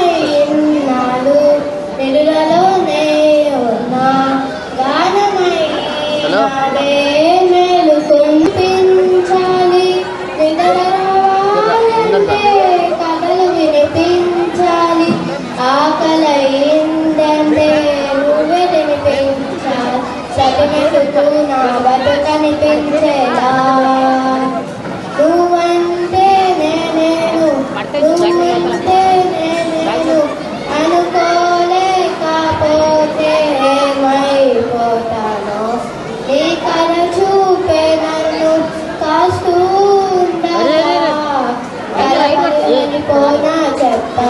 మౌనమైనాడు నిడులలోనే ఉన్నా గానమైనాడే మేలుకొంపించాలి నిద్ర రావాలంటే కథలు వినిపించాలి ఆకలైందంటే నువ్వే తినిపించాలి చదివెతుకు నా బతుకనిపించేలా నువ్వంటే నేను నువ్వంటే నేను అనుకోలేకపోతే ఏమైపోతానో నీ కళ చూపే నన్ను కాస్తూ ఉండగా కలపని పోనా చెప్తా